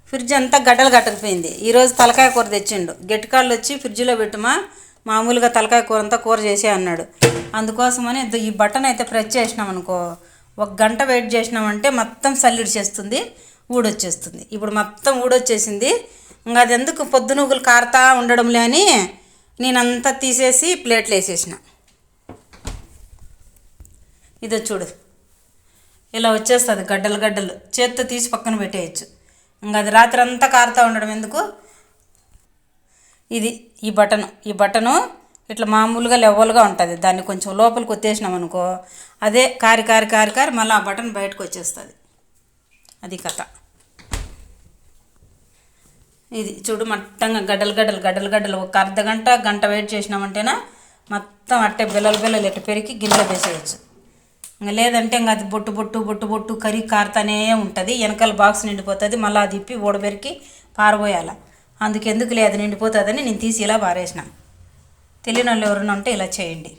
Fridge అంతా గడ్డలు కట్టకపోయింది. ఈరోజు తలకాయ కూర తెచ్చిండు. గట్టికాళ్ళు వచ్చి ఫ్రిడ్జ్లో పెట్టుమా, మామూలుగా తలకాయ కూర అంతా కూర చేసే అన్నాడు. అందుకోసమని ఈ బటన్ అయితే ప్రెస్ చేసినాం అనుకో, 1 గంట వెయిట్ చేసినామంటే మొత్తం సల్లిడి చేస్తుంది, ఊడొచ్చేస్తుంది. ఇప్పుడు మొత్తం ఊడొచ్చేసింది. ఇంకా అది ఎందుకు పొద్దునూగులు కారుతా ఉండడంలే అని నేనంతా తీసేసి ప్లేట్లు వేసేసిన. ఇదో చూడు, ఇలా వచ్చేస్తుంది గడ్డలు గడ్డలు. చేత్తో తీసి పక్కన పెట్టేయచ్చు. ఇంకా అది రాత్రి అంతా కారుతూ ఉండడం ఎందుకు. ఈ బటను ఇట్లా మామూలుగా లెవెల్గా ఉంటుంది. దాన్ని కొంచెం లోపలికి వచ్చేసినాం అనుకో, అదే కారి కారి కారి కారి మళ్ళీ ఆ బటన్ బయటకు వచ్చేస్తుంది. అది కథ. ఇది చూడు, మట్టంగా గడ్డలు గడ్డలు గడ్డలు గడ్డలు. 1 అర్ధగంట గంట వెయిట్ చేసినామంటేనా మొత్తం అట్టే బిల్లలు బిల్లలు ఎట్టు పెరిగి గిన్నెలో వేసేయచ్చు. ఇంకా లేదంటే ఇంకా అది బొట్టు బొట్టు బొట్టు బొట్టు కర్రీ కారుతానే ఉంటుంది. వెనకాల బాక్స్ నిండిపోతుంది. మళ్ళీ అది ఇప్పి ఊడబెరికి పారబోయాల. అందుకెందుకు లేదు నిండిపోతుందని నేను తీసి ఇలా పారేసిన. తెలియని వాళ్ళు ఎవరైనా ఉంటే ఇలా చేయండి.